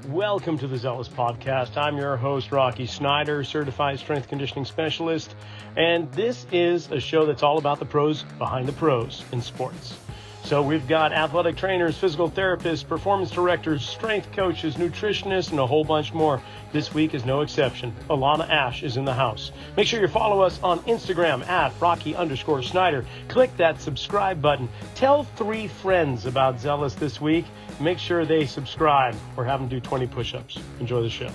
Welcome to the Zealous Podcast. I'm your host, Rocky Snyder, certified strength conditioning specialist, and this is a show that's all about the pros behind the pros in sports. So we've got athletic trainers, physical therapists, performance directors, strength coaches, nutritionists, and a whole bunch more. This week is no exception. Alana Asch is in the house. Make sure you follow us on Instagram at Rocky_Snyder. Click that subscribe button. Tell 3 friends about Zealous this week. Make sure they subscribe or have them do 20 push-ups. Enjoy the show.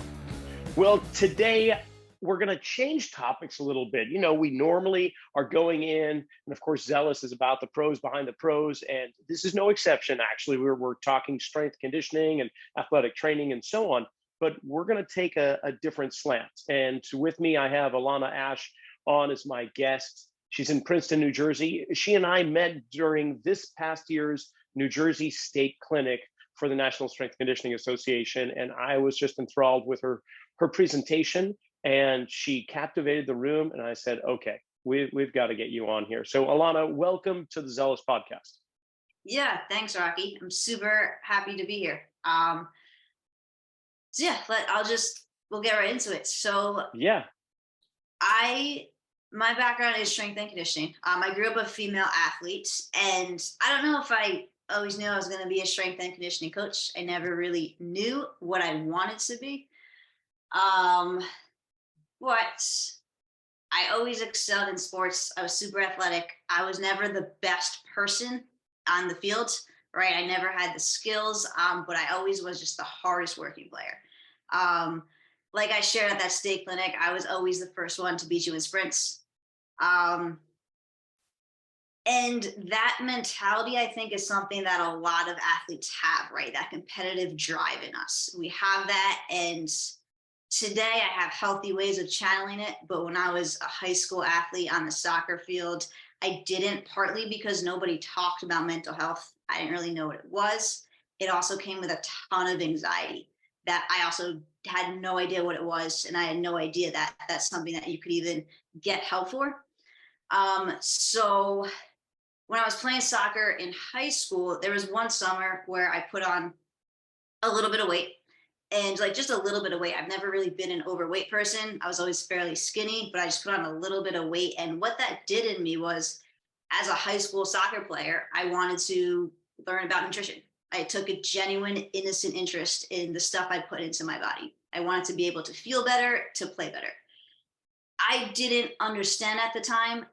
Well, today we're going to change topics a little bit. You know, we normally are going in, and of course, Zealous is about the pros behind the pros, and this is no exception, actually. We're talking strength conditioning and athletic training and so on, but we're going to take a different slant. And with me, I have Alana Asch on as my guest. She's in Princeton, New Jersey. She and I met during this past year's New Jersey State Clinic for the National Strength Conditioning Association, and I was just enthralled with her presentation. And she captivated the room, and I said, okay, we've got to get you on here. So Alana, welcome to the Zealous Podcast. Yeah, thanks, Rocky. I'm super happy to be here. We'll get right into it. So yeah, my background is strength and conditioning. I grew up a female athlete, and I don't know if I always knew I was going to be a strength and conditioning coach. I never really knew what I wanted to be. But I always excelled in sports. I was super athletic. I was never the best person on the field, right? I never had the skills, but I always was just the hardest working player. Like I shared at that state clinic, I was always the first one to beat you in sprints. And that mentality, I think, is something that a lot of athletes have, right? That competitive drive in us. We have that, and today I have healthy ways of channeling it, but when I was a high school athlete on the soccer field, I didn't, partly because nobody talked about mental health. I didn't really know what it was. It also came with a ton of anxiety that I also had no idea what it was, and I had no idea that that's something that you could even get help for. So when I was playing soccer in high school, there was one summer where I put on a little bit of weight. And like just a little bit of weight. I've never really been an overweight person. I was always fairly skinny, but I just put on a little bit of weight. And what that did in me was, as a high school soccer player, I wanted to learn about nutrition. I took a genuine, innocent interest in the stuff I put into my body. I wanted to be able to feel better, to play better. I didn't understand at the time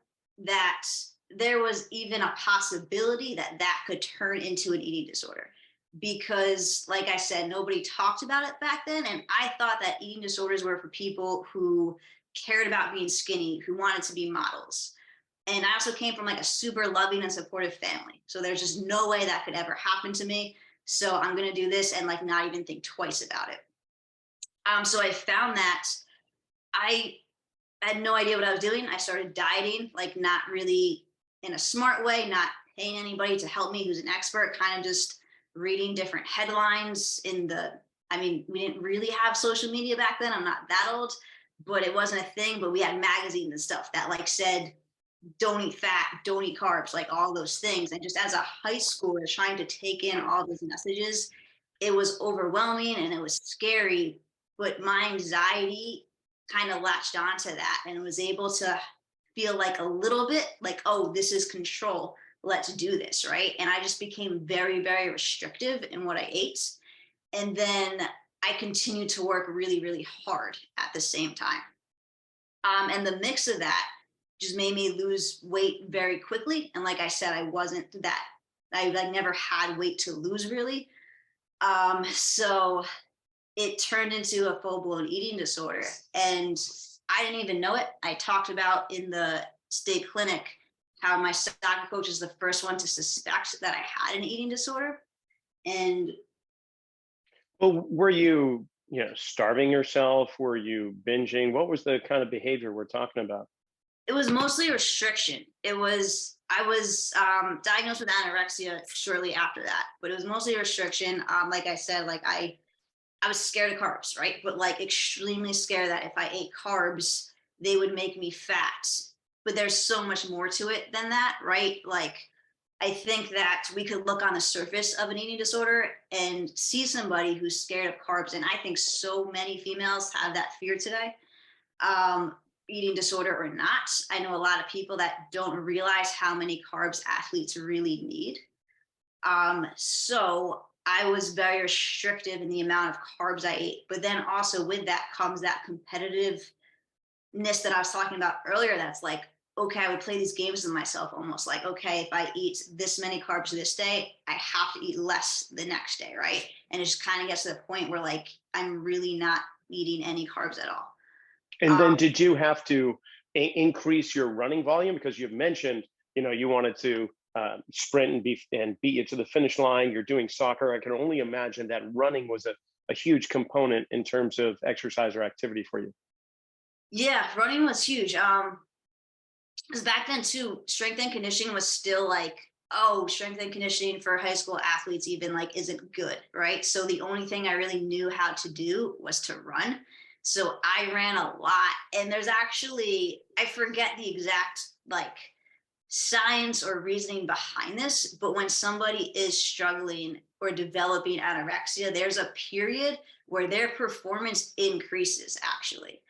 that there was even a possibility that that could turn into an eating disorder. Because, like I said, nobody talked about it back then. And I thought that eating disorders were for people who cared about being skinny, who wanted to be models. And I also came from like a super loving and supportive family. So there's just no way that could ever happen to me. So I'm going to do this and like not even think twice about it. So I found that I had no idea what I was doing. I started dieting, like not really in a smart way, not paying anybody to help me who's an expert, kind of just reading different headlines we didn't really have social media back then. I'm not that old, but it wasn't a thing. But we had magazines and stuff that like said, don't eat fat, don't eat carbs, like all those things. And just as a high schooler trying to take in all those messages, it was overwhelming and it was scary. But my anxiety kind of latched onto that and was able to feel like a little bit like, oh, this is control. Let's do this, right? And I just became very, very restrictive in what I ate. And then I continued to work really, really hard at the same time. And the mix of that just made me lose weight very quickly. And like I said, I never had weight to lose really. So it turned into a full-blown eating disorder. And I didn't even know it. I talked about in the state clinic how my soccer coach is the first one to suspect that I had an eating disorder. And well, were you starving yourself? Were you binging? What was the kind of behavior we're talking about? It was mostly restriction. I was diagnosed with anorexia shortly after that, but it was mostly restriction. Like I said, like I was scared of carbs, right? But like extremely scared that if I ate carbs, they would make me fat. But there's so much more to it than that, right? Like I think that we could look on the surface of an eating disorder and see somebody who's scared of carbs. And I think so many females have that fear today, um, eating disorder or not. I know a lot of people that don't realize how many carbs athletes really need. So I was very restrictive in the amount of carbs I ate. But then also with that comes that competitiveness that I was talking about earlier. That's like, okay, I would play these games with myself almost like, okay, if I eat this many carbs this day, I have to eat less the next day, right? And it just kind of gets to the point where like I'm really not eating any carbs at all. And then Um, did you have to increase your running volume? Because you've mentioned, you wanted to sprint and beat you to the finish line. You're doing soccer. I can only imagine that running was a huge component in terms of exercise or activity for you. yeah, running was huge. Because back then too, strength and conditioning was still like, oh, strength and conditioning for high school athletes even like isn't good, right? So the only thing I really knew how to do was to run. So I ran a lot. And there's actually, I forget the exact like science or reasoning behind this, but when somebody is struggling or developing anorexia, there's a period where their performance increases actually.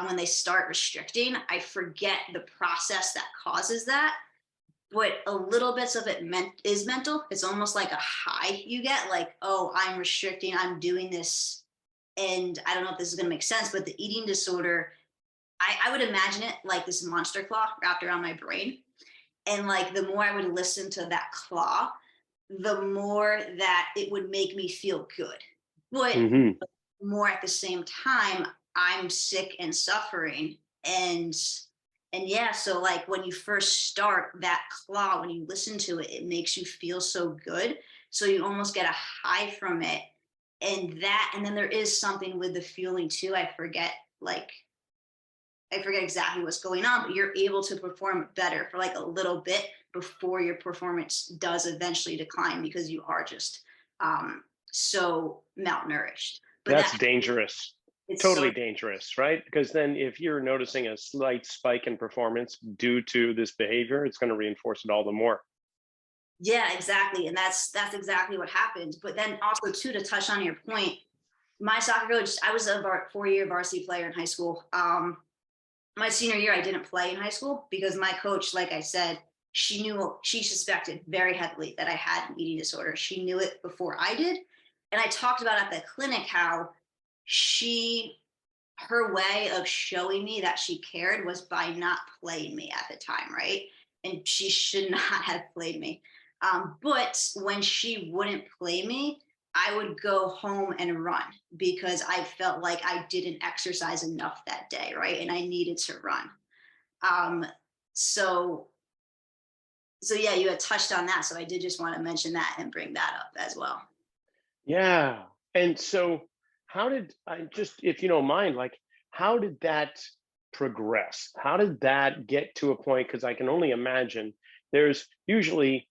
When they start restricting, I forget the process that causes that, but a little bits of it is mental. It's almost like a high you get, like, oh, I'm restricting, I'm doing this. And I don't know if this is going to make sense, but the eating disorder, I would imagine it like this monster claw wrapped around my brain. And like the more I would listen to that claw, the more that it would make me feel good. But Hmm. more at the same time, I'm sick and suffering. And yeah, so like when you first start that claw, when you listen to it, it makes you feel so good. So you almost get a high from it. And then there is something with the fueling too. Like I forget exactly what's going on, but you're able to perform better for like a little bit before your performance does eventually decline because you are just so malnourished. But That's that dangerous. it's so Totally dangerous, right? Because then if you're noticing a slight spike in performance due to this behavior, it's going to reinforce it all the more. yeah, exactly. And that's exactly what happened. But then also too, to touch on your point, my soccer coach, I was a 4-year varsity player in high school. My senior year, I didn't play in high school because my coach, like I said, she suspected very heavily that I had an eating disorder. She knew it before I did. And I talked about at the clinic how she, her way of showing me that she cared was by not playing me at the time, right? And she should not have played me. But when she wouldn't play me, I would go home and run because I felt like I didn't exercise enough that day, right? And I needed to run. Um, so, so yeah, you had touched on that. So I did just want to mention that and bring that up as well. Yeah. And so, how did I just, if you don't mind, like, how did that progress? How did that get to a point? Because I can only imagine there's usually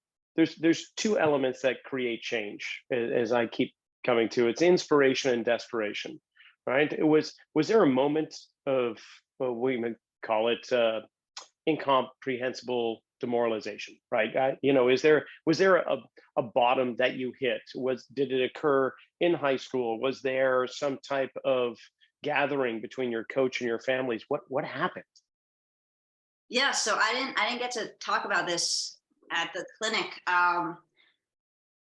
there's two elements that create change, as I keep coming to. It's inspiration and desperation, right? Was there a moment of, well, we might call it incomprehensible demoralization, right? Was there a bottom that you hit? Did it occur in high school? Was there some type of gathering between your coach and your families? What happened? Yeah, so I didn't get to talk about this at the clinic.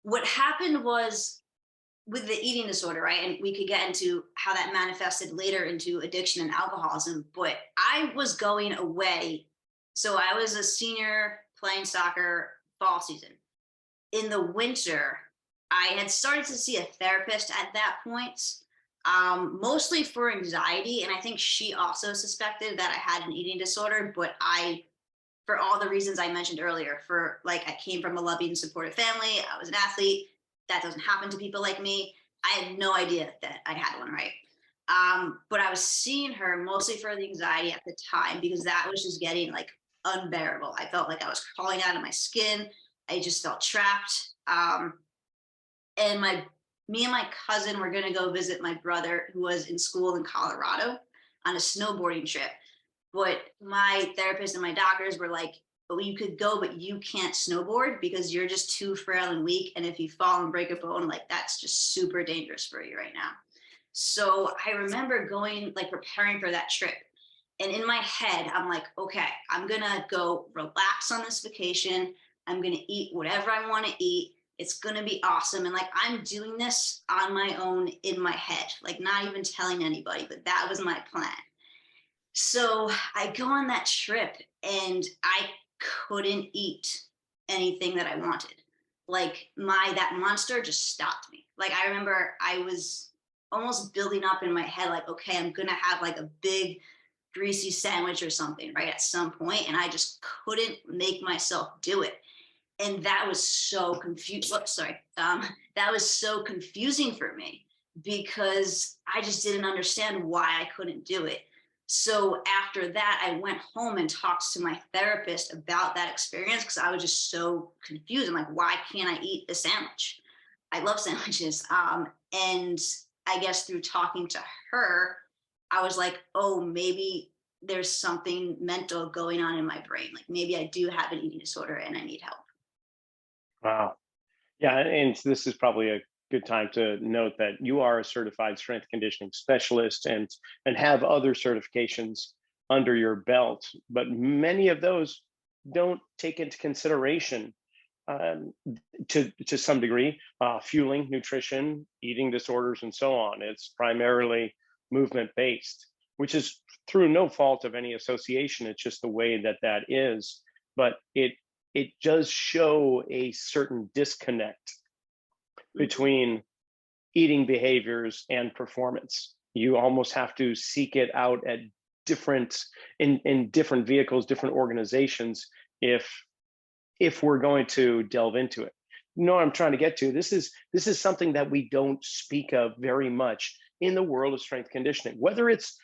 What happened was with the eating disorder, right? And we could get into how that manifested later into addiction and alcoholism. But I was going away. So I was a senior playing soccer fall season. In the winter, I had started to see a therapist at that point, mostly for anxiety. And I think she also suspected that I had an eating disorder, but for all the reasons I mentioned earlier, for like I came from a loving, supportive family, I was an athlete. That doesn't happen to people like me. I had no idea that I had one, right? But I was seeing her mostly for the anxiety at the time because that was just getting like unbearable. I felt like I was crawling out of my skin. I just felt trapped. And me and my cousin were going to go visit my brother who was in school in Colorado on a snowboarding trip. But my therapist and my doctors were like, but you could go, but you can't snowboard because you're just too frail and weak. And if you fall and break a bone, like that's just super dangerous for you right now. So I remember going, like preparing for that trip. And in my head, I'm like, okay, I'm going to go relax on this vacation. I'm going to eat whatever I want to eat. It's going to be awesome. And like, I'm doing this on my own in my head, like not even telling anybody, but that was my plan. So I go on that trip and I couldn't eat anything that I wanted. Like that monster just stopped me. Like I remember I was almost building up in my head, like, okay, I'm gonna have like a big greasy sandwich or something, right? At some point, and I just couldn't make myself do it. And that was so confused. Whoops, sorry. That was so confusing for me because I just didn't understand why I couldn't do it. So after that, I went home and talked to my therapist about that experience because I was just so confused. I'm like, why can't I eat the sandwich? I love sandwiches. And I guess through talking to her, I was like, oh, maybe there's something mental going on in my brain. Like maybe I do have an eating disorder and I need help. Wow. Yeah, and this is probably a good time to note that you are a certified strength conditioning specialist and have other certifications under your belt, but many of those don't take into consideration um, to some degree fueling, nutrition, eating disorders, and so on. It's primarily movement based, which is through no fault of any association. It's just the way that that is. But it does show a certain disconnect Mhm. between eating behaviors and performance. You almost have to seek it out at different in different vehicles, different organizations, if we're going to delve into it. You know what I'm trying to get to? This is something that we don't speak of very much in the world of strength conditioning. Whether it's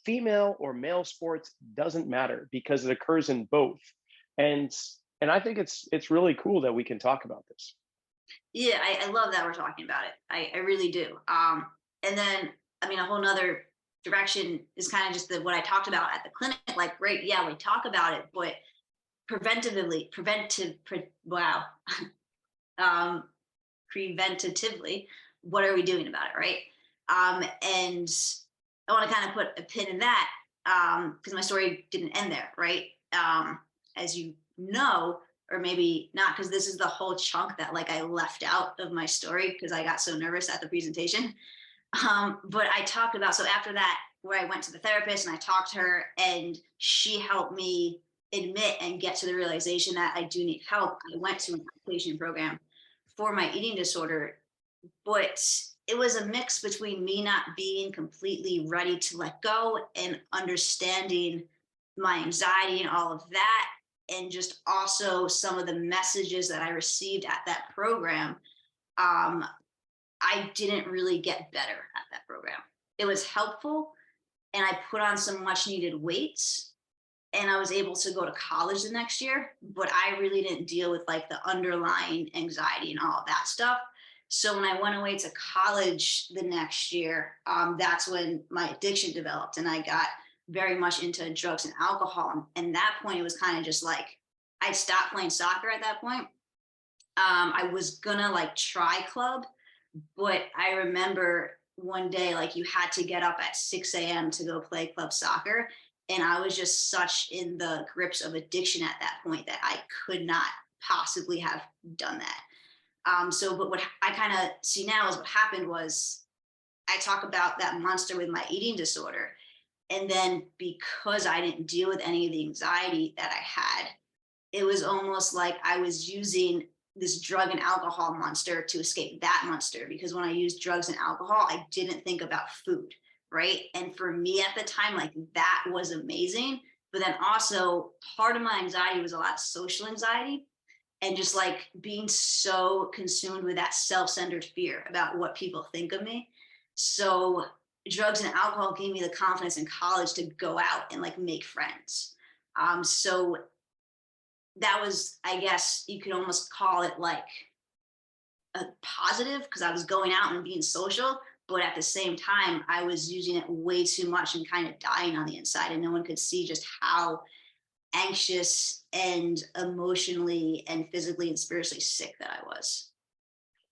female or male sports doesn't matter because it occurs in both. And and I think it's really cool that we can talk about this. Yeah, I love that we're talking about it. I really do. And then, I mean, a whole nother direction is kind of just what I talked about at the clinic. Like, great, yeah, we talk about it, but wow, um, preventatively, what are we doing about it, right? And I want to kind of put a pin in that because my story didn't end there, right? As you know, or maybe not, because this is the whole chunk that like I left out of my story because I got so nervous at the presentation. But I talked about, so after that, where I went to the therapist and I talked to her, and she helped me admit and get to the realization that I do need help. I went to an outpatient program for my eating disorder, but it was a mix between me not being completely ready to let go and understanding my anxiety and all of that, and just also some of the messages that I received at that program. um, I didn't really get better at that program. It was helpful, and I put on some much needed weight, and I was able to go to college the next year, but I really didn't deal with like the underlying anxiety and all of that stuff. So when I went away to college the next year, that's when my addiction developed, and I got very much into drugs and alcohol. And that point, it was kind of just like I stopped playing soccer at that point. I was gonna like try club, but I remember one day, like you had to get up at 6 a.m. to go play club soccer. And I was just such in the grips of addiction at that point that I could not possibly have done that. But what I kind of see now is what happened was I talk about that monster with my eating disorder. And then because I didn't deal with any of the anxiety that I had, it was almost like I was using this drug and alcohol monster to escape that monster, because when I used drugs and alcohol, I didn't think about food, right? And for me at the time, like that was amazing. But then also part of my anxiety was a lot of social anxiety, and just like being so consumed with that self-centered fear about what people think of me. So drugs and alcohol gave me the confidence in college to go out and like make friends. So that was, I guess you could almost call it like a positive, because I was going out and being social, but at the same time, I was using it way too much and kind of dying on the inside, and no one could see just how anxious and emotionally and physically and spiritually sick that I was.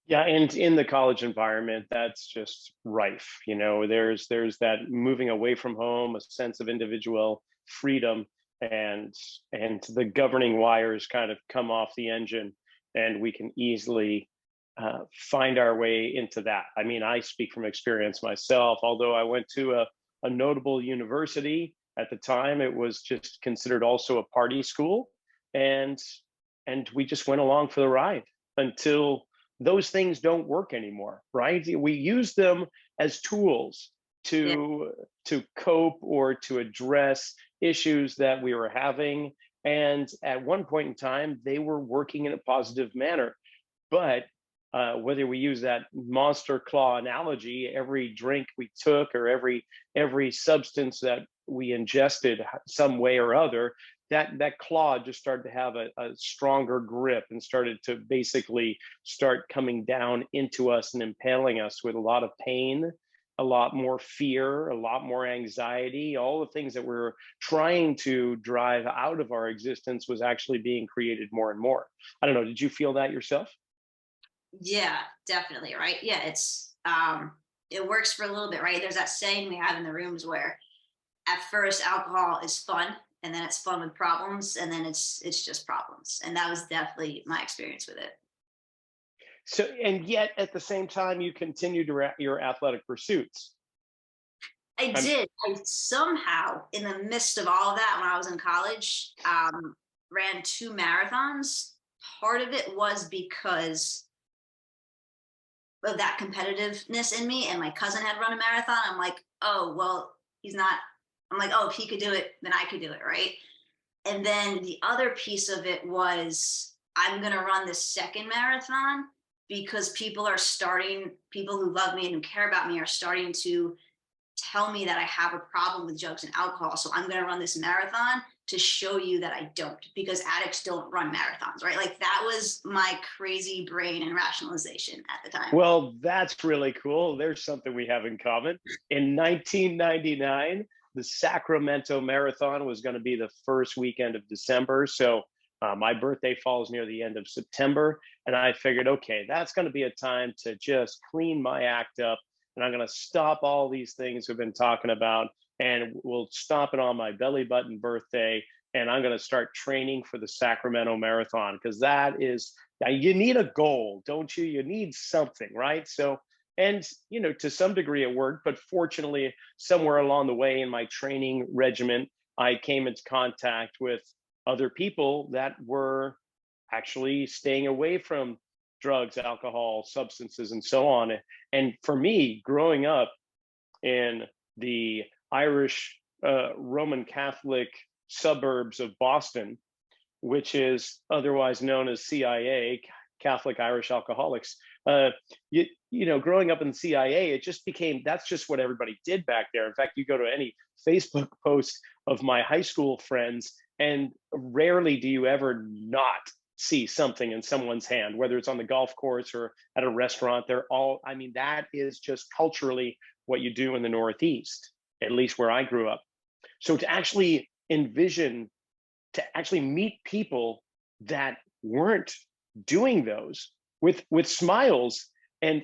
Yeah, and in the college environment, that's just rife. There's that moving away from home, a sense of individual freedom, and the governing wires kind of come off the engine, and we can easily find our way into that. I mean, I speak from experience myself. Although I went to a notable university at the time, it was just considered also a party school, and we just went along for the ride until those things don't work anymore, right? We use them as tools Yeah. to cope or to address issues that we were having. And at one point in time, they were working in a positive manner. But whether we use that monster claw analogy, every drink we took or every substance that we ingested some way or other, that claw just started to have a stronger grip and started to basically start coming down into us and impaling us with a lot of pain, a lot more fear, a lot more anxiety. All the things that we're trying to drive out of our existence was actually being created more and more. I don't know, did you feel that yourself? Yeah, definitely. Right. Yeah. It works for a little bit, right? There's that saying we have in the rooms where at first alcohol is fun and then it's fun with problems and then it's just problems. And that was definitely my experience with it. So, and yet at the same time, you continued your athletic pursuits. I I'm did. I somehow, in the midst of all of that, when I was in college, ran 2 marathons. Part of it was because of that competitiveness in me, and my cousin had run a marathon. I'm like, oh, well, he's not. I'm like, oh, if he could do it, then I could do it, right? And then the other piece of it was I'm going to run the second marathon because people who love me and who care about me are starting to tell me that I have a problem with drugs and alcohol. So I'm going to run this marathon to show you that I don't, because addicts don't run marathons, right? Like that was my crazy brain and rationalization at the time. Well, that's really cool. There's something we have in common. In 1999, the Sacramento Marathon was going to be the first weekend of December. So my birthday falls near the end of September. And I figured, okay, that's going to be a time to just clean my act up. And I'm going to stop all these things we've been talking about. And we'll stop it on my belly button birthday. And I'm going to start training for the Sacramento Marathon because that is you need a goal, don't you? You need something, right? So, and to some degree it worked, but fortunately, somewhere along the way in my training regimen, I came into contact with other people that were actually staying away from drugs, alcohol, substances, and so on. And for me, growing up in the Irish Roman Catholic suburbs of Boston, which is otherwise known as CIA, Catholic Irish Alcoholics. Growing up in the CIA, it just became that's just what everybody did back there. In fact, you go to any Facebook post of my high school friends, and rarely do you ever not see something in someone's hand, whether it's on the golf course or at a restaurant. They're all, I mean, that is just culturally what you do in the Northeast, at least where I grew up. So to actually meet people that weren't doing those with smiles and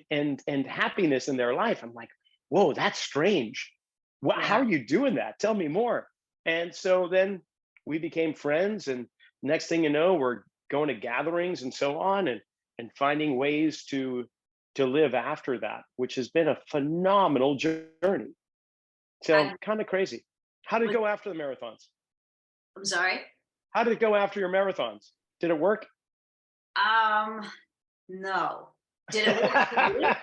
happiness in their life, I'm like, whoa, that's strange. How Yeah. are you doing that? Tell me more. And so then we became friends, and next thing you know, we're going to gatherings and so on, and finding ways to live after that, which has been a phenomenal journey. So I kind of crazy. How did it was, go after the marathons? I'm sorry. How did it go after your marathons? Did it work? Um, no. Did it work for you?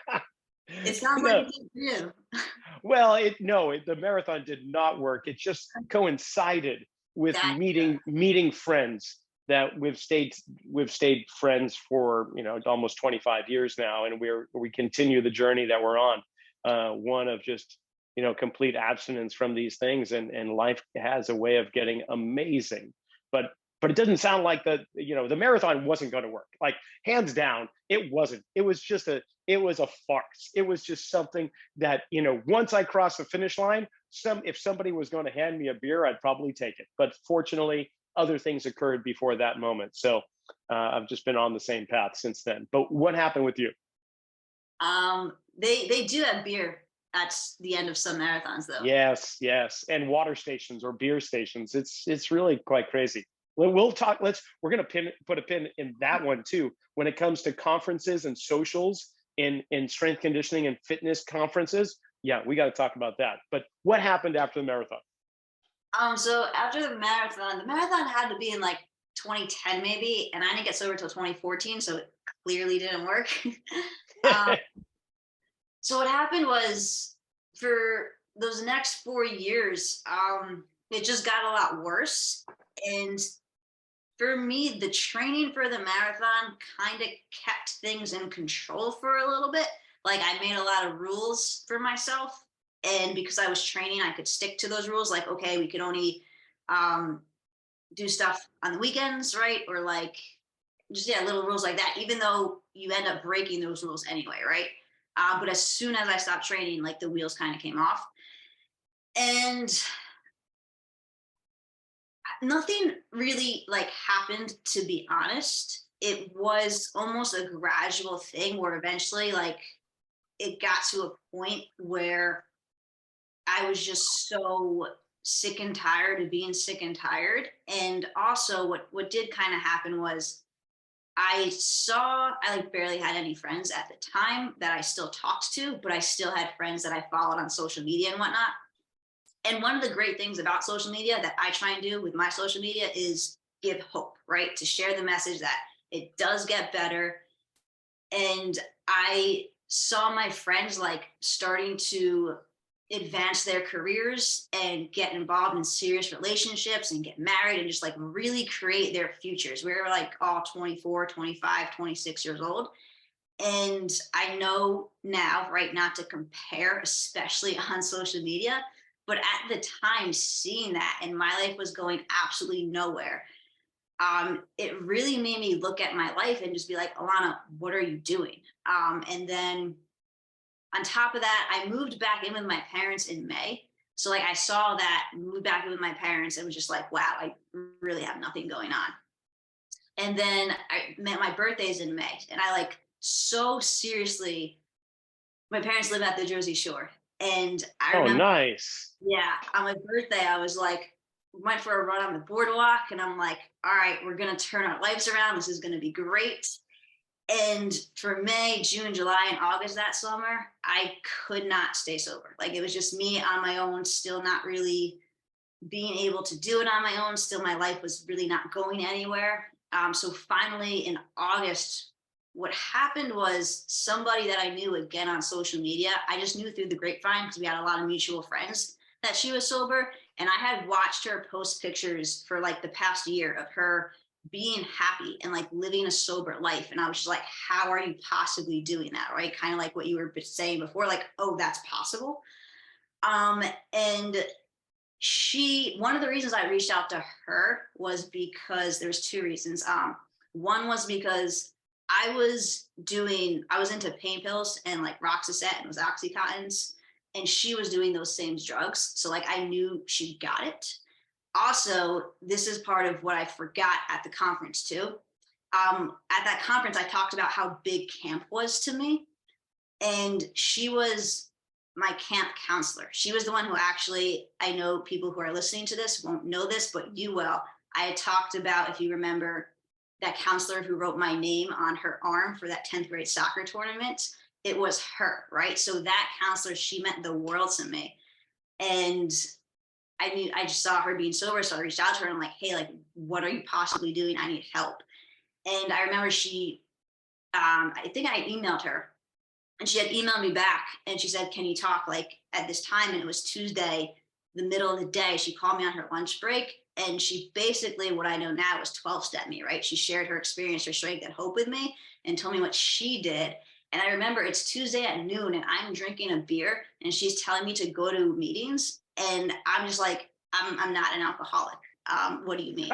It sounds like No. it did for you. Well, the marathon did not work. It just coincided with That meeting friends that we've stayed friends for almost 25 years now, and we continue the journey that we're on. One of just complete abstinence from these things, and life has a way of getting amazing. But it doesn't sound like the marathon wasn't going to work. Like hands down, it wasn't. It was a farce. It was just something that once I crossed the finish line, if somebody was going to hand me a beer, I'd probably take it. But fortunately, other things occurred before that moment. So I've just been on the same path since then. But what happened with you? They do have beer at the end of some marathons though. Yes, yes, and water stations or beer stations. It's really quite crazy. We'll talk. We're gonna put a pin in that one too. When it comes to conferences and socials in strength conditioning and fitness conferences, yeah, we got to talk about that. But what happened after the marathon? So after the marathon had to be in like 2010 maybe, and I didn't get sober till 2014, so it clearly didn't work. um, so what happened was for those next 4 years, it just got a lot worse. And for me, the training for the marathon kind of kept things in control for a little bit. Like I made a lot of rules for myself. And because I was training, I could stick to those rules. Like, okay, we could only um, do stuff on the weekends, right? Or like just, yeah, little rules like that, even though you end up breaking those rules anyway, right? But as soon as I stopped training, like the wheels kind of came off. And nothing really like happened, to be honest. It was almost a gradual thing where eventually like it got to a point where I was just so sick and tired of being sick and tired. And also what did kind of happen was I like barely had any friends at the time that I still talked to, but I still had friends that I followed on social media and whatnot. And one of the great things about social media that I try and do with my social media is give hope, right? To share the message that it does get better. And I saw my friends like starting to advance their careers and get involved in serious relationships and get married and just like really create their futures. We were like all 24, 25, 26 years old. And I know now, right, not to compare, especially on social media, but at the time, seeing that and my life was going absolutely nowhere, it really made me look at my life and just be like, Alana, what are you doing? And then on top of that, I moved back in with my parents in May. So like I saw that, moved back in with my parents, and was just like, wow, I really have nothing going on. And then I met my birthday's in May, and I like so seriously, my parents live at the Jersey Shore. And I Oh, remember, nice. yeah, on my birthday, I was like, went for a run on the boardwalk, and I'm like, all right, we're gonna turn our lives around. This is gonna be great. And for May, June, July, and August that summer, I could not stay sober. Like it was just me on my own, still not really being able to do it on my own. Still, my life was really not going anywhere. So finally in August, what happened was somebody that I knew again on social media, I just knew through the grapevine because we had a lot of mutual friends, that she was sober. And I had watched her post pictures for like the past year of her being happy and like living a sober life. And I was just like, how are you possibly doing that? Right. Kind of like what you were saying before, like, oh, that's possible. And one of the reasons I reached out to her was because there's two reasons. One was because I was into pain pills and like Roxaset and was Oxycontins, and she was doing those same drugs. So like I knew she got it. Also, this is part of what I forgot at the conference too. At that conference, I talked about how big camp was to me. And she was my camp counselor. She was the one who actually, I know people who are listening to this won't know this, but you will. I had talked about, if you remember, that counselor who wrote my name on her arm for that 10th grade soccer tournament. It was her, right? So that counselor, she meant the world to me. And I just saw her being sober. So I reached out to her and I'm like, hey, like, what are you possibly doing? I need help. And I remember I think I emailed her, and she had emailed me back and she said, can you talk like at this time? And it was Tuesday, the middle of the day. She called me on her lunch break, and she basically, what I know now, was 12-step me, right? She shared her experience, her strength and hope with me and told me what she did. And I remember it's Tuesday at noon and I'm drinking a beer and she's telling me to go to meetings. And I'm just like, I'm not an alcoholic. What do you mean?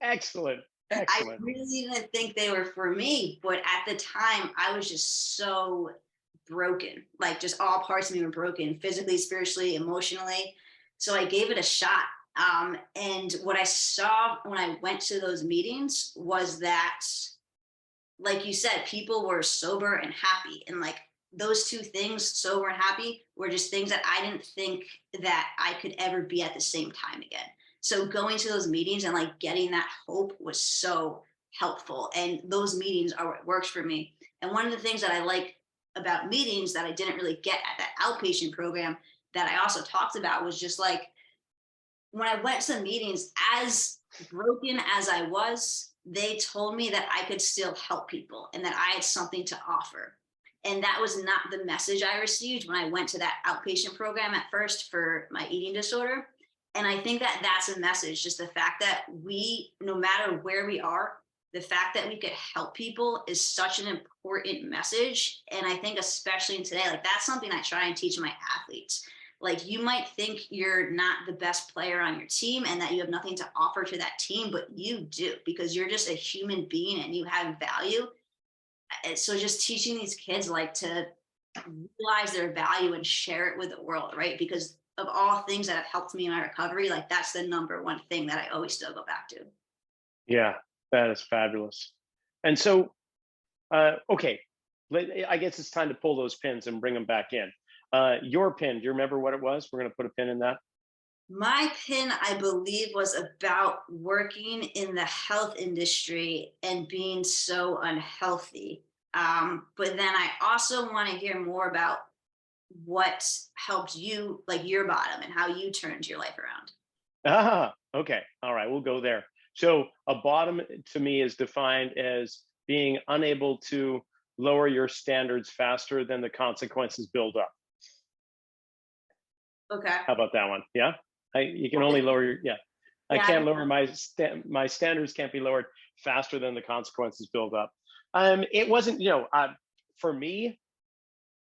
Excellent. I Excellent. really didn't think they were for me, but at the time I was just so broken. Like just all parts of me were broken, physically, spiritually, emotionally. So I gave it a shot. And what I saw when I went to those meetings was that, like you said, people were sober and happy. And like those two things, sober and happy, were just things that I didn't think that I could ever be at the same time again. So going to those meetings and like getting that hope was so helpful. And those meetings are what works for me. And one of the things that I like about meetings that I didn't really get at that outpatient program that I also talked about was just like when I went to meetings, as broken as I was, they told me that I could still help people and that I had something to offer. And that was not the message I received when I went to that outpatient program at first for my eating disorder. And I think that that's a message, just the fact that we, no matter where we are, the fact that we could help people is such an important message. And I think, especially in today, like that's something I try and teach my athletes. Like you might think you're not the best player on your team and that you have nothing to offer to that team, but you do because you're just a human being and you have value. So just teaching these kids like to realize their value and share it with the world, right? Because of all things that have helped me in my recovery, like that's the number one thing that I always still go back to. Yeah, that is fabulous. And so, okay, I guess it's time to pull those pins and bring them back in. Your pin, do you remember what it was? We're going to put a pin in that. My pin, I believe, was about working in the health industry and being so unhealthy. But then I also want to hear more about what helped you, like your bottom and how you turned your life around. Ah, okay. All right, we'll go there. So a bottom to me is defined as being unable to lower your standards faster than the consequences build up. Okay. How about that one? Yeah. You can only lower your, yeah. I Yeah. can't lower my standards can't be lowered faster than the consequences build up. It wasn't, for me,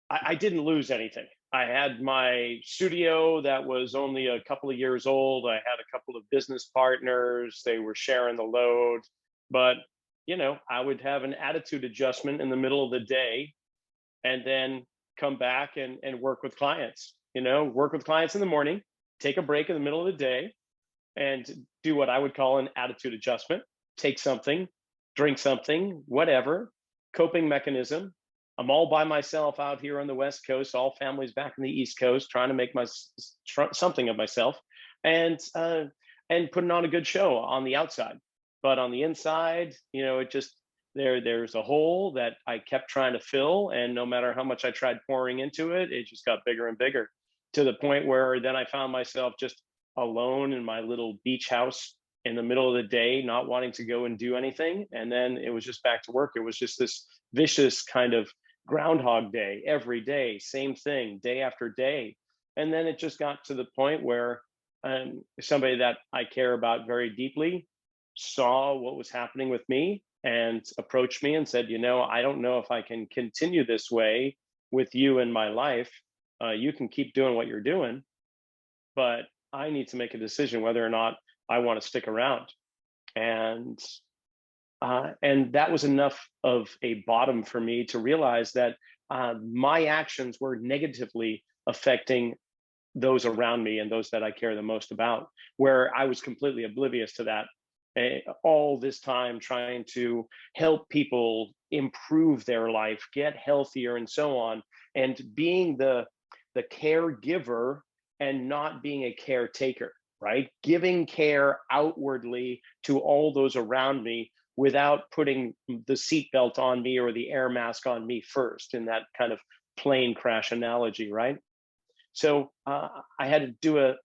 I didn't lose anything. I had my studio that was only a couple of years old. I had a couple of business partners. They were sharing the load. But, I would have an attitude adjustment in the middle of the day and then come back and work with clients, work with clients in the morning, take a break in the middle of the day and do what I would call an attitude adjustment, take something, drink something, whatever, coping mechanism. I'm all by myself out here on the West Coast, all families back in the East Coast, trying to make something of myself and putting on a good show on the outside. But on the inside, it just, there's a hole that I kept trying to fill. And no matter how much I tried pouring into it, it just got bigger and bigger to the point where then I found myself just alone in my little beach house in the middle of the day, not wanting to go and do anything. And then it was just back to work. It was just this vicious kind of Groundhog Day every day, same thing, day after day. And then it just got to the point where somebody that I care about very deeply saw what was happening with me and approached me and said, I don't know if I can continue this way with you in my life. You can keep doing what you're doing, but I need to make a decision whether or not I want to stick around. And that was enough of a bottom for me to realize that my actions were negatively affecting those around me and those that I care the most about, where I was completely oblivious to that. All this time trying to help people improve their life, get healthier and so on, and being the caregiver and not being a caretaker, right? Giving care outwardly to all those around me without putting the seatbelt on me or the air mask on me first, in that kind of plane crash analogy, right? So I had to do a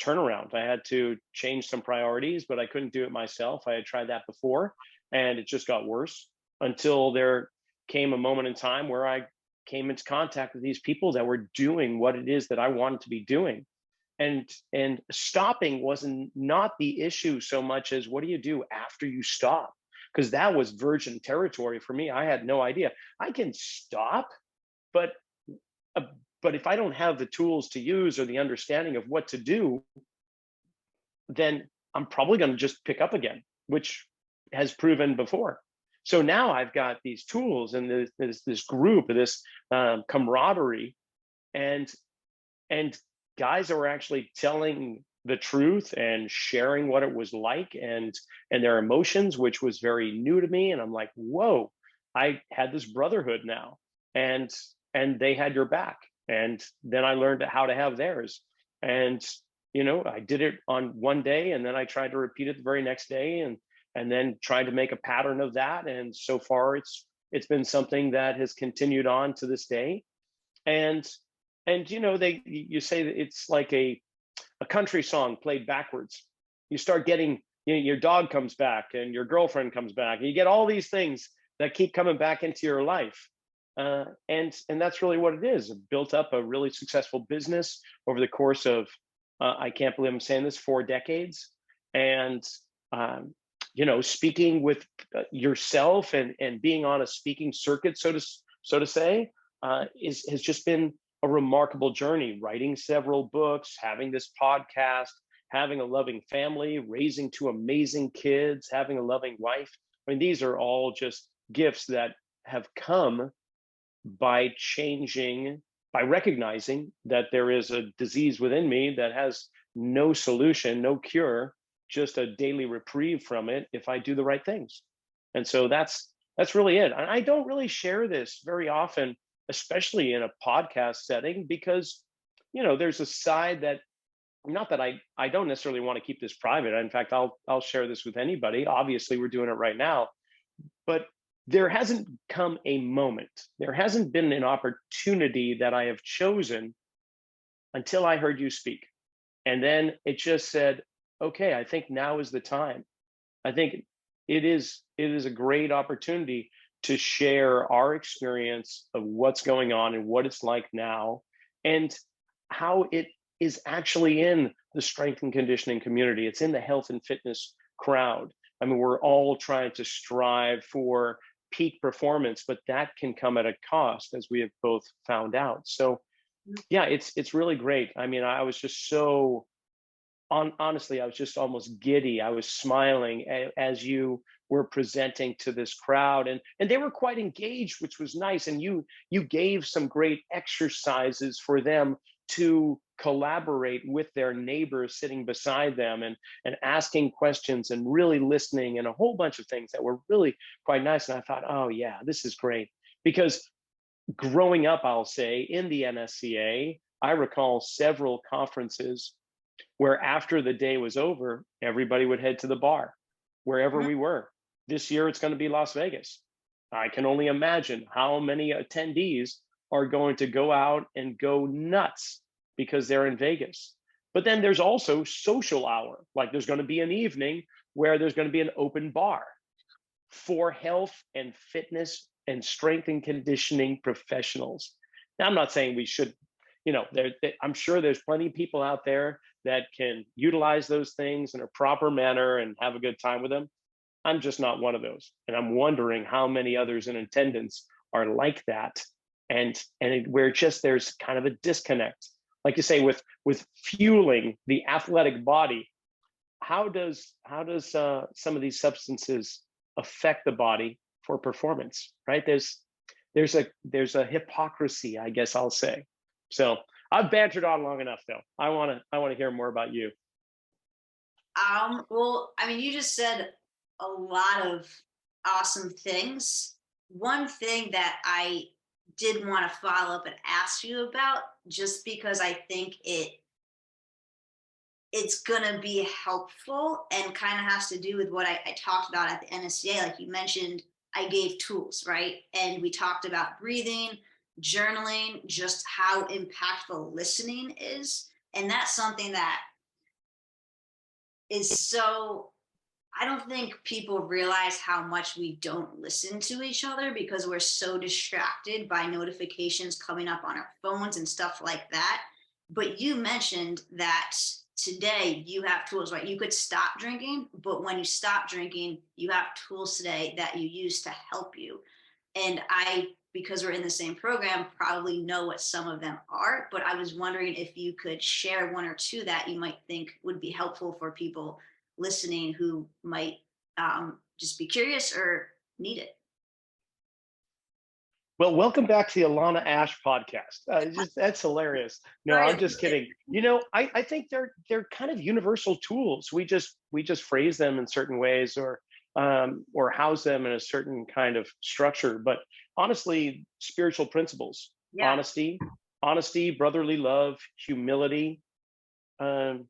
turnaround. I had to change some priorities, but I couldn't do it myself. I had tried that before, and it just got worse until there came a moment in time where I came into contact with these people that were doing what it is that I wanted to be doing. And stopping wasn't not the issue so much as what do you do after you stop? Because that was virgin territory for me. I had no idea. I can stop, but if I don't have the tools to use or the understanding of what to do, then I'm probably going to just pick up again, which has proven before. So now I've got these tools and this group, this camaraderie, and guys are actually telling the truth and sharing what it was like and their emotions, which was very new to me. And I'm like, whoa, I had this brotherhood now, and they had your back. And then I learned how to have theirs. And I did it on one day, and then I tried to repeat it the very next day, and then tried to make a pattern of that. And so far, it's been something that has continued on to this day. And they you say that it's like a country song played backwards. You start getting, your dog comes back and your girlfriend comes back, and you get all these things that keep coming back into your life. And that's really what it is. It built up a really successful business over the course of, I can't believe I'm saying this, 4 decades. And, speaking with yourself and being on a speaking circuit, so to say, has just been a remarkable journey. Writing several books, having this podcast, having a loving family, raising 2 amazing kids, having a loving wife. I mean, these are all just gifts that have come by recognizing that there is a disease within me that has no solution, no cure, just a daily reprieve from it if I do the right things. And so that's really it. And I don't really share this very often, especially in a podcast setting, because there's a side that, not that I don't necessarily want to keep this private. In fact, I'll share this with anybody. Obviously, we're doing it right now, but there hasn't come a moment, there hasn't been an opportunity that I have chosen until I heard you speak. And then it just said, okay, I think now is the time. I think it is a great opportunity to share our experience of what's going on and what it's like now, and how it is actually in the strength and conditioning community. It's in the health and fitness crowd. I mean, we're all trying to strive for peak performance, but that can come at a cost, as we have both found out. So yeah, it's really great. I mean, I was just so honestly, I was just almost giddy. I was smiling as you were presenting to this crowd, and they were quite engaged, which was nice. And you gave some great exercises for them to collaborate with their neighbors sitting beside them, and asking questions and really listening, and a whole bunch of things that were really quite nice. And I thought, oh yeah, this is great. Because growing up, I'll say, in the NSCA, I recall several conferences where after the day was over, everybody would head to the bar, wherever we were. This year, it's going to be Las Vegas. I can only imagine how many attendees are going to go out and go nuts because they're in Vegas. But then there's also social hour. Like, there's going to be an evening where there's going to be an open bar for health and fitness and strength and conditioning professionals. Now, I'm not saying we should, I'm sure there's plenty of people out there that can utilize those things in a proper manner and have a good time with them. I'm just not one of those. And I'm wondering how many others in attendance are like that. And where just there's kind of a disconnect. Like you say, with fueling the athletic body, how does some of these substances affect the body for performance, right? There's a hypocrisy, I guess I'll say. So I've bantered on long enough, though. I want to hear more about you. Well, I mean, you just said a lot of awesome things. One thing that I did want to follow up and ask you about, just because I think it's gonna be helpful, and kind of has to do with what I talked about at the NSCA. Like you mentioned, I gave tools, right? And we talked about breathing, journaling, just how impactful listening is. And that's something that is so, I don't think people realize how much we don't listen to each other because we're so distracted by notifications coming up on our phones and stuff like that. But you mentioned that today you have tools, right? You could stop drinking, but when you stop drinking, you have tools today that you use to help you. And I, because we're in the same program, probably know what some of them are, but I was wondering if you could share one or two that you might think would be helpful for people listening who might just be curious or need it. Well, welcome back to the Alana Asch podcast. That's hilarious. No, Sorry I'm to just miss it. kidding. I think they're kind of universal tools. We just phrase them in certain ways or house them in a certain kind of structure. But honestly, spiritual principles, Yeah. honesty, brotherly love, humility, um,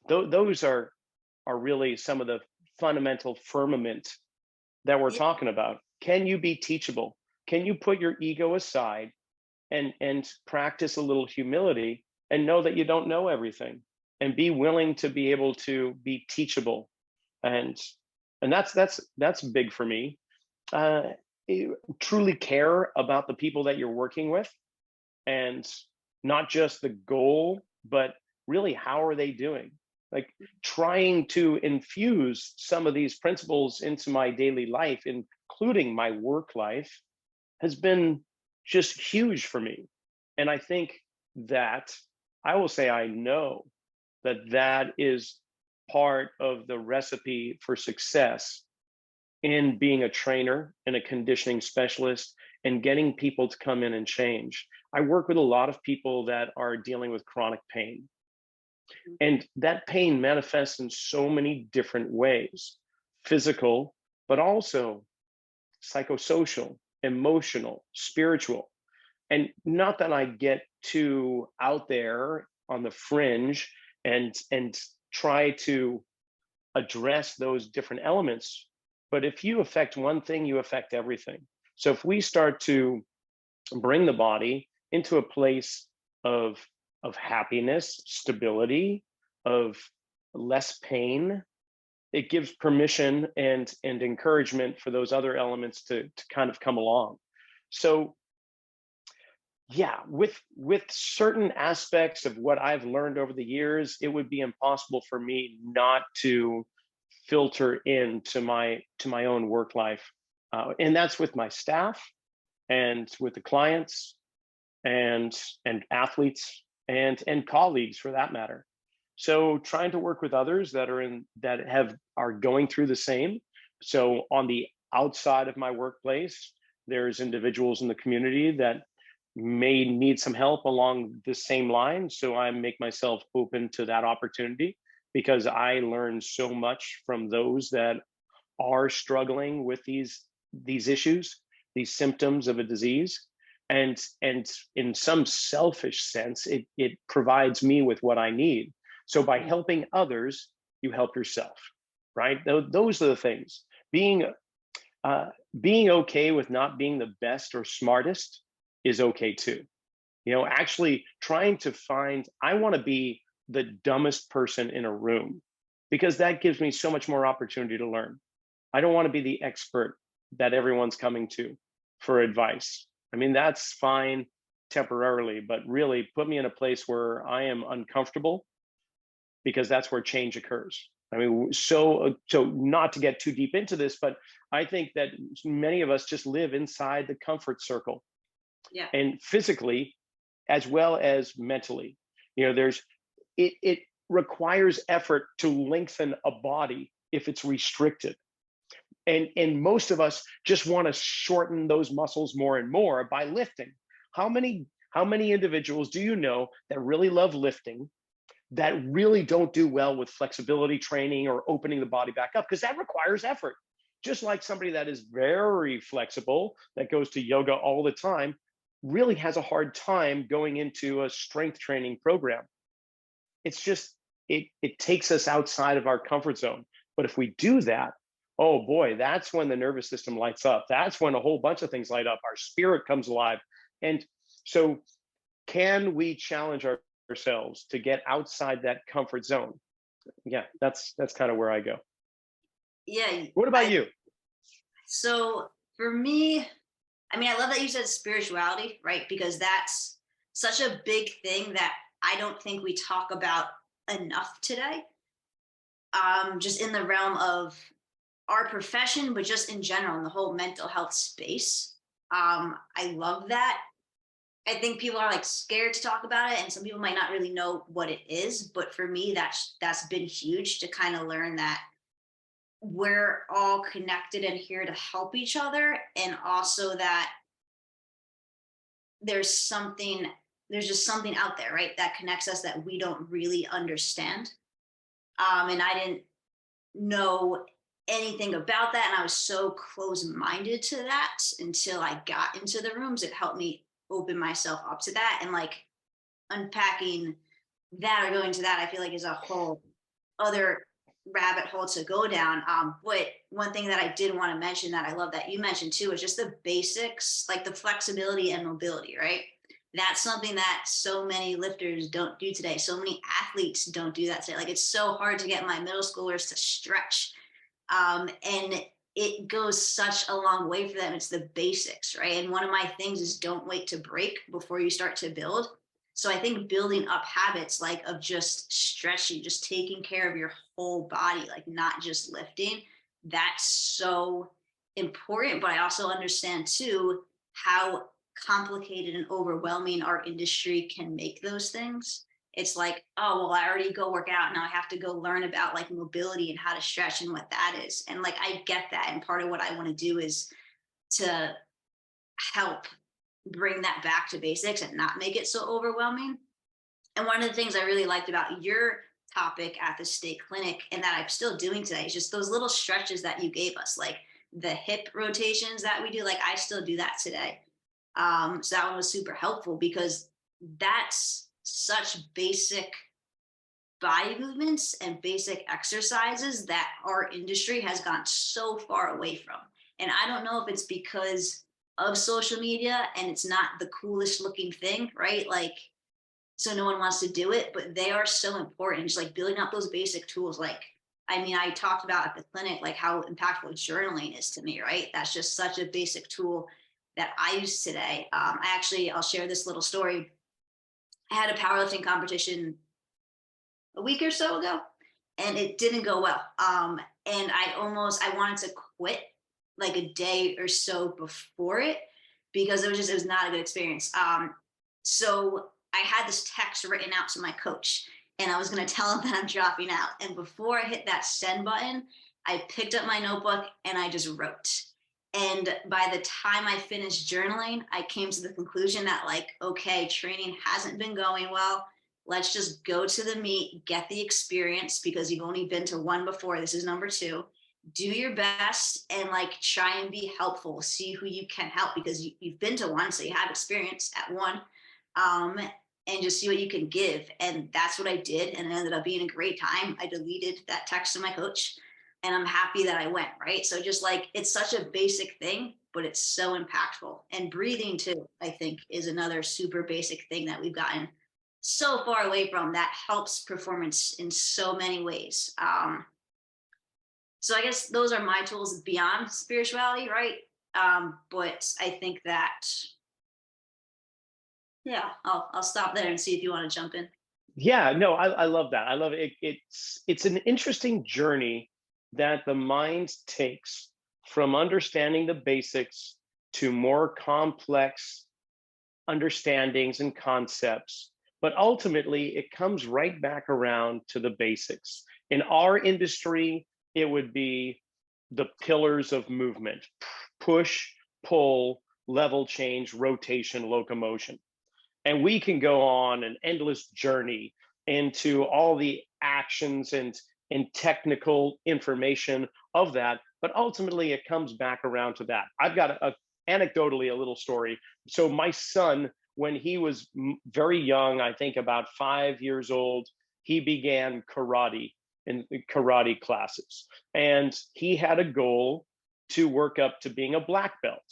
those are really some of the fundamental firmament that we're Yeah. talking about. Can you be teachable? Can you put your ego aside and practice a little humility and know that you don't know everything and be willing to be able to be teachable? And and that's big for me. uh Truly care about the people that you're working with, and not just the goal, but really how are they doing. Like, trying to infuse some of these principles into my daily life, including my work life, has been just huge for me. And I think that, I will say, I know that that is part of the recipe for success in being a trainer and a conditioning specialist and getting people to come in and change. I work with a lot of people that are dealing with chronic pain, and that pain manifests in so many different ways: physical, but also psychosocial, emotional, spiritual. And not that I get too out there on the fringe and try to address those different elements, but if you affect one thing, you affect everything. So if we start to bring the body into a place of happiness, stability, of less pain, it gives permission and encouragement for those other elements to kind of come along. So yeah, with certain aspects of what I've learned over the years, it would be impossible for me not to filter into my own work life, and that's with my staff and with the clients and athletes and colleagues for that matter. So trying to work with others that are going through the same. So on the outside of my workplace, there's individuals in the community that may need some help along the same line. So I make myself open to that opportunity because I learn so much from those that are struggling with these issues, these symptoms of a disease. And in some selfish sense, it provides me with what I need. So by helping others, you help yourself, right? Those are the things. Uh, being okay with not being the best or smartest is okay too. Actually trying to find, I want to be the dumbest person in a room because that gives me so much more opportunity to learn. I don't want to be the expert that everyone's coming to for advice. I mean, that's fine temporarily, but really put me in a place where I am uncomfortable, because that's where change occurs. I mean, so not to get too deep into this, but I think that many of us just live inside the comfort circle, Yeah. and physically as well as mentally. There's it requires effort to lengthen a body if it's restricted. And most of us just want to shorten those muscles more and more by lifting. How many individuals do you know that really love lifting, that really don't do well with flexibility training or opening the body back up? Because that requires effort. Just like somebody that is very flexible, that goes to yoga all the time, really has a hard time going into a strength training program. It's just, it takes us outside of our comfort zone. But if we do that, oh boy, that's when the nervous system lights up. That's when a whole bunch of things light up. Our spirit comes alive. And so, can we challenge ourselves to get outside that comfort zone? Yeah, that's kind of where I go. Yeah. What about you? So for me, I mean, I love that you said spirituality, right? Because that's such a big thing that I don't think we talk about enough today. Just in the realm of our profession, but just in general, in the whole mental health space. I love that. I think people are like scared to talk about it, and some people might not really know what it is. But for me, that's been huge to kind of learn that we're all connected and here to help each other, and also that there's something, there's just something out there, right, that connects us that we don't really understand. And I didn't know anything about that. And I was so close minded to that until I got into the rooms. It helped me open myself up to that. And like unpacking that or going to that, I feel like is a whole other rabbit hole to go down. But one thing that I did want to mention that I love that you mentioned too is just the basics, like the flexibility and mobility, right? That's something that so many lifters don't do today. So many athletes don't do that today. Like it's so hard to get my middle schoolers to stretch. And it goes such a long way for them. It's the basics, right? And one of my things is don't wait to break before you start to build. So I think building up habits like of just stretching, just taking care of your whole body, like not just lifting, that's so important. But I also understand too how complicated and overwhelming our industry can make those things. It's like, oh, well, I already go work out. Now I have to go learn about like mobility and how to stretch and what that is. And like, I get that. And part of what I want to do is to help bring that back to basics and not make it so overwhelming. And one of the things I really liked about your topic at the state clinic and that I'm still doing today is just those little stretches that you gave us, like the hip rotations that we do. Like I still do that today. So that one was super helpful because that's such basic body movements and basic exercises that our industry has gone so far away from. And I don't know if it's because of social media and it's not the coolest looking thing, right? Like, so no one wants to do it, but they are so important. Just like building up those basic tools. Like, I mean, I talked about at the clinic, like how impactful journaling is to me, right? That's just such a basic tool that I use today. I'll share this little story. I had a powerlifting competition a week or so ago and it didn't go well. And I wanted to quit like a day or so before it because it was not a good experience. So I had this text written out to my coach and I was going to tell him that I'm dropping out. And before I hit that send button, I picked up my notebook and I just wrote. And by the time I finished journaling, I came to the conclusion that like, okay, training hasn't been going well. Let's just go to the meet, get the experience because you've only been to one before. This is number two. Do your best and like try and be helpful. See who you can help because you've been to one, so you have experience at one, and just see what you can give. And that's what I did, and it ended up being a great time. I deleted that text to my coach, and I'm happy that I went. Right, so just like it's such a basic thing, but it's so impactful. And breathing too, I think, is another super basic thing that we've gotten so far away from that helps performance in so many ways. So I guess those are my tools beyond spirituality, right? But I think that, yeah, I'll stop there and see if you want to jump in. Yeah, no, I love that. I love it. It's an interesting journey that the mind takes from understanding the basics to more complex understandings and concepts. But ultimately, it comes right back around to the basics. In our industry, it would be the pillars of movement: push, pull, level change, rotation, locomotion. And we can go on an endless journey into all the actions and technical information of that. But ultimately, it comes back around to that. I've got anecdotally a little story. So my son, when he was very young, I think about 5 years old, he began karate in karate classes. And he had a goal to work up to being a black belt.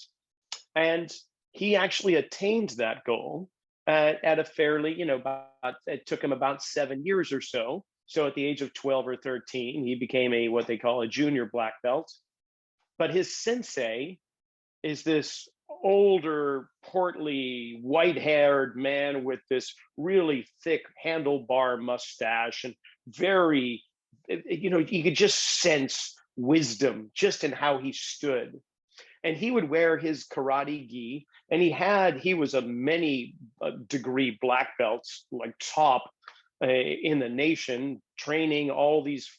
And he actually attained that goal at a fairly, it took him about 7 years or so. So at the age of 12 or 13, he became what they call a junior black belt. But his sensei is this older, portly, white-haired man with this really thick handlebar mustache and very, you could just sense wisdom just in how he stood. And he would wear his karate gi, and he was a many degree black belts, like top in the nation, training all these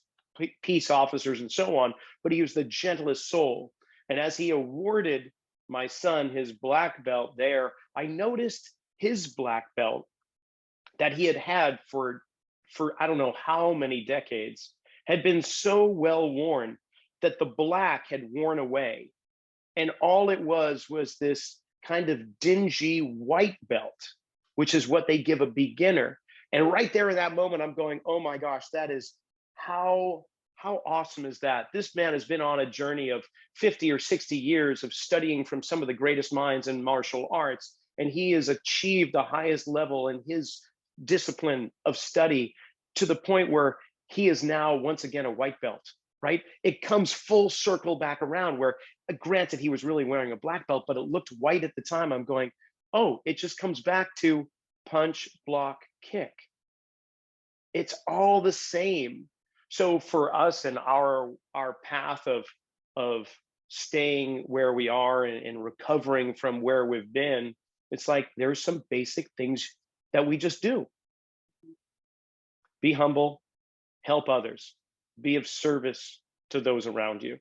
peace officers and so on. But he was the gentlest soul. And as he awarded my son his black belt there, I noticed his black belt that he had had for I don't know how many decades had been so well worn that the black had worn away, and all it was this kind of dingy white belt, which is what they give a beginner. And right there in that moment, I'm going, oh my gosh, that is how how awesome is that? This man has been on a journey of 50 or 60 years of studying from some of the greatest minds in martial arts, and he has achieved the highest level in his discipline of study to the point where he is now once again a white belt, right? It comes full circle back around where, granted, he was really wearing a black belt, but it looked white at the time. I'm going, oh, it just comes back to punch, block, kick. It's all the same. So for us and our path of staying where we are and recovering from where we've been, it's like there's some basic things that we just do. Be humble, help others, be of service to those around you.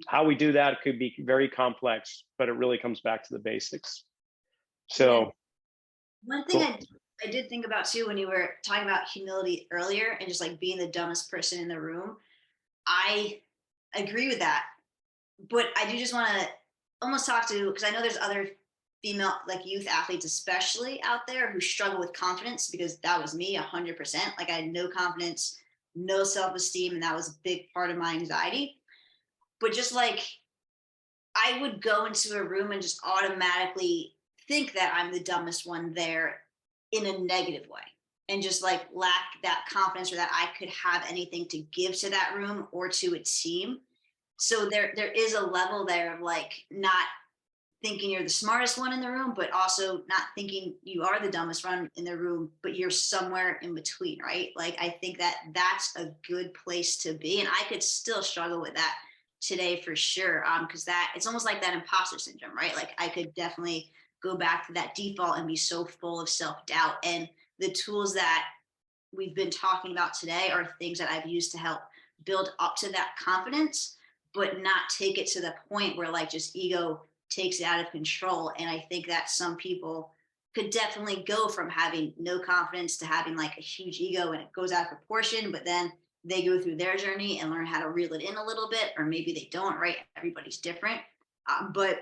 How we do that could be very complex, but it really comes back to the basics. Yeah. So One thing cool. I did think about too when you were talking about humility earlier and just like being the dumbest person in the room, I agree with that. But I do just want to almost talk to, because I know there's other female like youth athletes especially out there who struggle with confidence, because that was me 100%. Like I had no confidence, no self-esteem, and that was a big part of my anxiety. But just like I would go into a room and just automatically think that I'm the dumbest one there in a negative way, and just like lack that confidence or that I could have anything to give to that room or to a team. So there is a level there of like not thinking you're the smartest one in the room, but also not thinking you are the dumbest one in the room, but you're somewhere in between, right? Like I think that that's a good place to be, and I could still struggle with that today for sure. Because that it's almost like that imposter syndrome, right? Like I could definitely go back to that default and be so full of self doubt. And the tools that we've been talking about today are things that I've used to help build up to that confidence, but not take it to the point where like just ego takes it out of control. And I think that some people could definitely go from having no confidence to having like a huge ego and it goes out of proportion, but then they go through their journey and learn how to reel it in a little bit, or maybe they don't, right? Everybody's different. But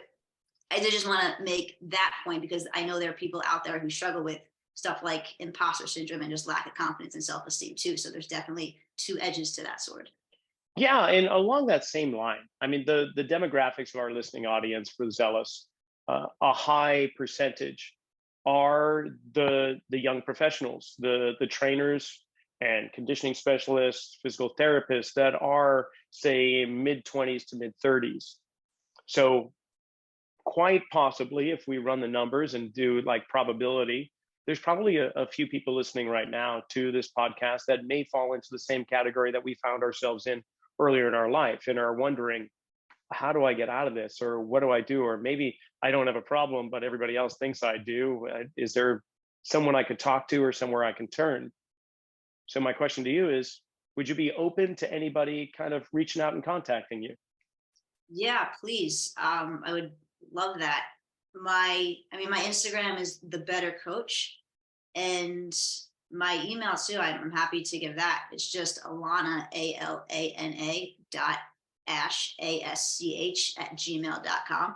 I did just want to make that point because I know there are people out there who struggle with stuff like imposter syndrome and just lack of confidence and self-esteem too. So there's definitely two edges to that sword. Yeah, and along that same line, I mean, the demographics of our listening audience for Zealous, a high percentage are the young professionals, the trainers and conditioning specialists, physical therapists that are, say, mid 20s to mid 30s. So quite possibly, if we run the numbers and do like probability, there's probably a few people listening right now to this podcast that may fall into the same category that we found ourselves in earlier in our life and are wondering, how do I get out of this? Or what do I do? Or maybe I don't have a problem, but everybody else thinks I do. Is there someone I could talk to or somewhere I can turn? So my question to you is, would you be open to anybody kind of reaching out and contacting you? Yeah, please. I would love that. My Instagram is the better coach, and my email too. I'm happy to give that. It's just Alana Alana dot Asch Asch at gmail.com.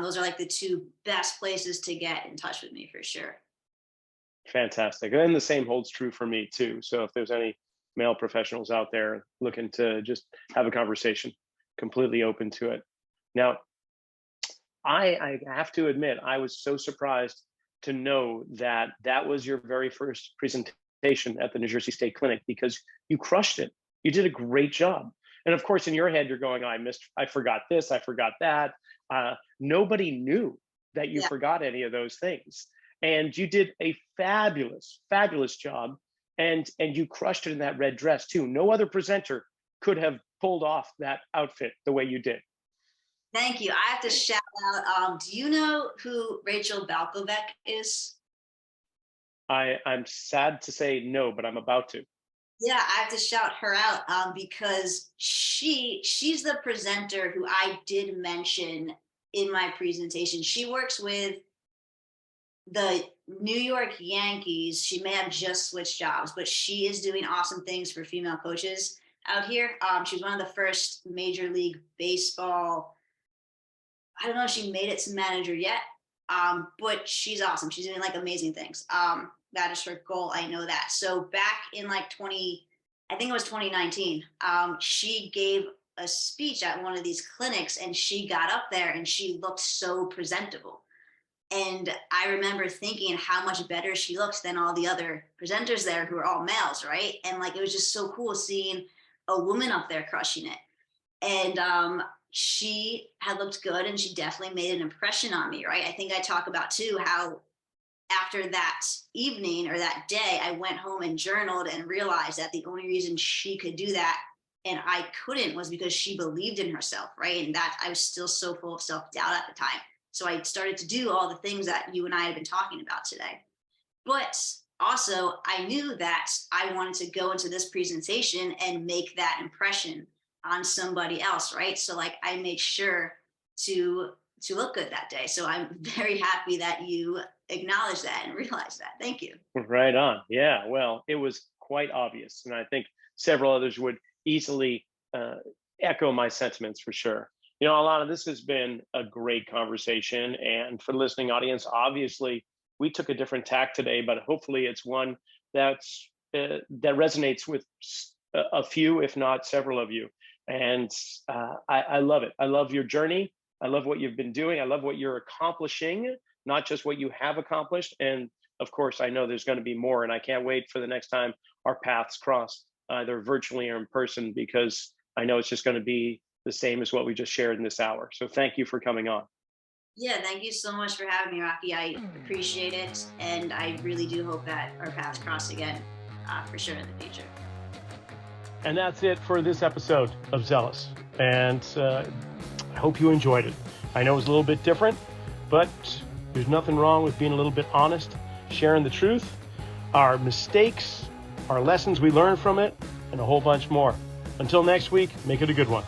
Those are like the two best places to get in touch with me for sure. Fantastic. And the same holds true for me too. So if there's any male professionals out there looking to just have a conversation, completely open to it. Now, I have to admit, I was so surprised to know that that was your very first presentation at the New Jersey State Clinic because you crushed it. You did a great job. And of course, in your head, you're going, I forgot this, I forgot that. Nobody knew that you Yeah. forgot any of those things. And you did a fabulous, fabulous job. And you crushed it in that red dress too. No other presenter could have pulled off that outfit the way you did. Thank you. I have to shout out. Do you know who Rachel Balkovec is? I'm sad to say no, but I'm about to. Yeah, I have to shout her out because she's the presenter who I did mention in my presentation. She works with the New York Yankees. She may have just switched jobs, but she is doing awesome things for female coaches out here. She's one of the first Major League Baseball. I don't know if she made it to manager yet, but she's awesome. She's doing like amazing things. That is her goal. I know that. So back in like I think it was 2019, she gave a speech at one of these clinics, and she got up there and she looked so presentable. And I remember thinking how much better she looks than all the other presenters there who are all males, right? And like, it was just so cool seeing a woman up there crushing it. And she had looked good, and she definitely made an impression on me, right? I think I talk about too how after that evening or that day, I went home and journaled and realized that the only reason she could do that and I couldn't was because she believed in herself, right? And that I was still so full of self-doubt at the time. So I started to do all the things that you and I have been talking about today. But also, I knew that I wanted to go into this presentation and make that impression on somebody else, right? So like, I made sure to look good that day. So I'm very happy that you acknowledge that and realize that. Thank you. Right on. Yeah. Well, it was quite obvious, and I think several others would easily echo my sentiments for sure. Alana, this has been a great conversation, and for the listening audience, obviously we took a different tack today, but hopefully it's one that resonates with a few, if not several of you. And I love it. I love your journey. I love what you've been doing. I love what you're accomplishing, not just what you have accomplished. And of course, I know there's going to be more, and I can't wait for the next time our paths cross, either virtually or in person, because I know it's just going to be the same as what we just shared in this hour. So thank you for coming on. Yeah, thank you so much for having me, Rocky. I appreciate it, and I really do hope that our paths cross again, for sure, in the future. And that's it for this episode of Zealous. And I hope you enjoyed it. I know it was a little bit different, but there's nothing wrong with being a little bit honest, sharing the truth, our mistakes, our lessons we learned from it, and a whole bunch more. Until next week, make it a good one.